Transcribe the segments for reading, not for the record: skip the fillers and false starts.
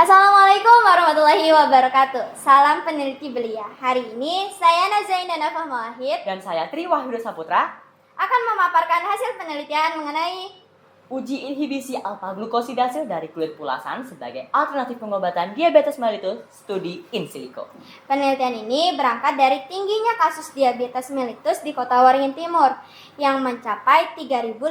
Assalamualaikum warahmatullahi wabarakatuh. Salam peneliti belia. Hari ini saya Nazainah Nafah Mawahid Dan saya Tri Wahyu Saputra akan memaparkan hasil penelitian mengenai uji inhibisi alpha-glukosidase dari kulit pulasan sebagai alternatif pengobatan diabetes mellitus studi in silico. penelitian ini berangkat dari tingginya kasus diabetes mellitus di Kota Waringin Timur yang mencapai 3.055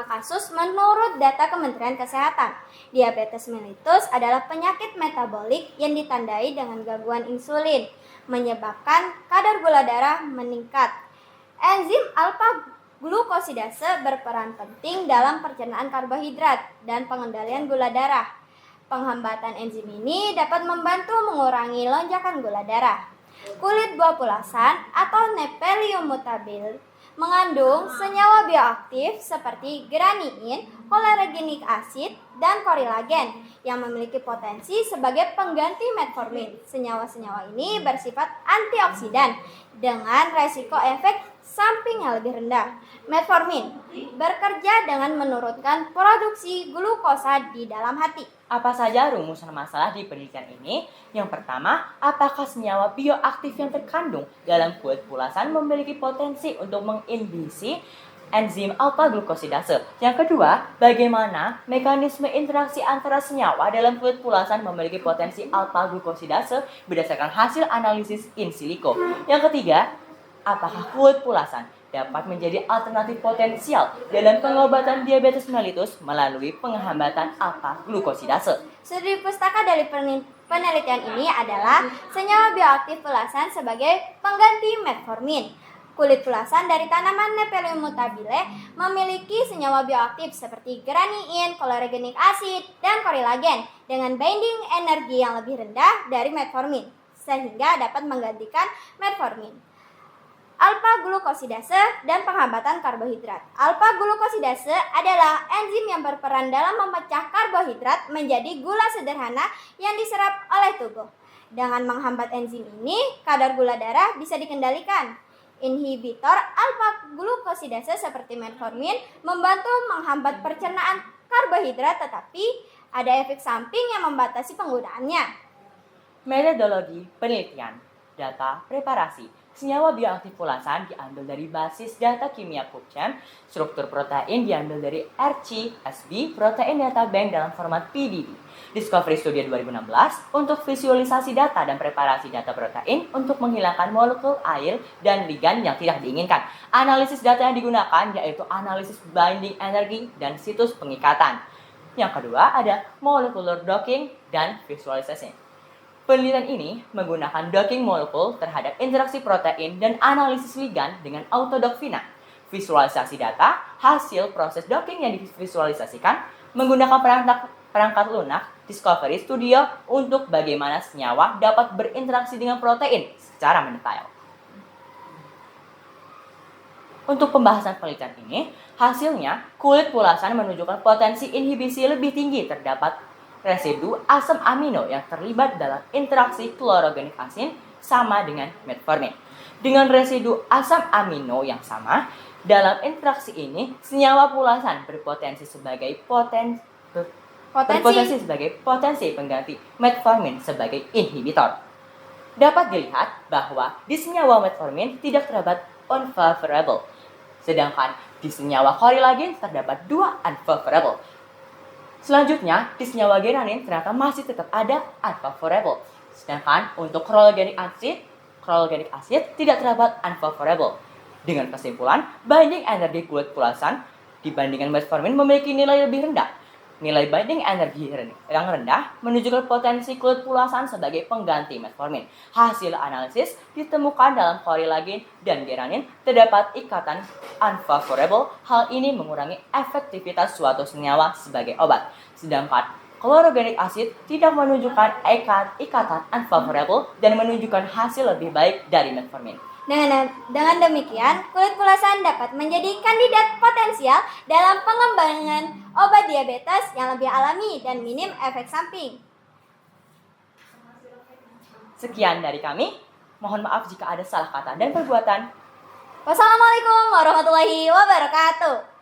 kasus menurut data Kementerian Kesehatan. Diabetes mellitus adalah penyakit metabolik yang ditandai dengan gangguan insulin, menyebabkan kadar gula darah meningkat. Enzim alpha-glukosidase berperan penting dalam pencernaan karbohidrat dan pengendalian gula darah. Penghambatan enzim ini dapat membantu mengurangi lonjakan gula darah. Kulit buah pulasan atau Nephelium mutabile mengandung senyawa bioaktif seperti geraniin, chloregenic acid, dan korilagen yang memiliki potensi sebagai pengganti metformin. Senyawa-senyawa ini bersifat antioksidan dengan resiko efek samping yang lebih rendah. Metformin bekerja dengan menurunkan produksi glukosa di dalam hati. Apa saja rumusan masalah di penelitian ini? Yang pertama, apakah senyawa bioaktif yang terkandung dalam kulit pulasan memiliki potensi untuk menginhibisi enzim alpha-glukosidase? Yang kedua, bagaimana mekanisme interaksi antara senyawa dalam kulit pulasan memiliki potensi alpha-glukosidase berdasarkan hasil analisis in silico? Yang ketiga, apakah kulit pulasan dapat menjadi alternatif potensial dalam pengobatan diabetes mellitus melalui penghambatan alpha-glukosidase? Studi pustaka dari penelitian ini adalah senyawa bioaktif pulasan sebagai pengganti metformin. Kulit pulasan dari tanaman Nephelium mutabile memiliki senyawa bioaktif seperti geraniin, chloregenic acid, dan korilagen dengan binding energi yang lebih rendah dari metformin, sehingga dapat menggantikan metformin. Alpha-glukosidase dan penghambatan karbohidrat. Alpha-glukosidase adalah enzim yang berperan dalam memecah karbohidrat menjadi gula sederhana yang diserap oleh tubuh. Dengan menghambat enzim ini, kadar gula darah bisa dikendalikan. Inhibitor alpha-glukosidase seperti metformin membantu menghambat pencernaan karbohidrat, tetapi ada efek samping yang membatasi penggunaannya. Metodologi penelitian, data preparasi. Senyawa bioaktif pulasan diambil dari basis data kimia PubChem, struktur protein diambil dari RC-SB, protein data bank dalam format PDB. Discovery Studio 2016 untuk visualisasi data dan preparasi data protein untuk menghilangkan molekul air dan ligan yang tidak diinginkan. Analisis data yang digunakan yaitu analisis binding energi dan situs pengikatan. Yang kedua ada molecular docking dan visualisasi. Penelitian ini menggunakan docking molekul terhadap interaksi protein dan analisis ligan dengan autodocking. Visualisasi data hasil proses docking yang divisualisasikan menggunakan perangkat lunak Discovery Studio untuk bagaimana senyawa dapat berinteraksi dengan protein secara mendetail. Untuk pembahasan penelitian ini, hasilnya kulit pulasan menunjukkan potensi inhibisi lebih tinggi terdapat residu asam amino yang terlibat dalam interaksi chlorogenic acid sama dengan metformin. Dengan residu asam amino yang sama, dalam interaksi ini senyawa pulasan berpotensi sebagai potensi pengganti metformin sebagai inhibitor. Dapat dilihat bahwa di senyawa metformin tidak terdapat unfavorable, sedangkan di senyawa korilagen terdapat 2 unfavorable. Selanjutnya, di senyawa geraniin ternyata masih tetap ada unfavorable. Sedangkan untuk chlorogenic acid tidak terdapat unfavorable. Dengan kesimpulan, binding energi kulit pulasan dibandingkan metformin memiliki nilai lebih rendah. Nilai binding energi yang rendah menunjukkan potensi kulit pulasan sebagai pengganti metformin. Hasil analisis ditemukan dalam korilagen dan geraniin terdapat ikatan unfavorable. Hal ini mengurangi efektivitas suatu senyawa sebagai obat. Sedangkan chlorogenic acid tidak menunjukkan ikatan unfavorable dan menunjukkan hasil lebih baik dari metformin. Dengan demikian, kulit pulasan dapat menjadi kandidat potensial dalam pengembangan obat diabetes yang lebih alami dan minim efek samping. Sekian dari kami. Mohon maaf jika ada salah kata dan perbuatan. Wassalamualaikum warahmatullahi wabarakatuh.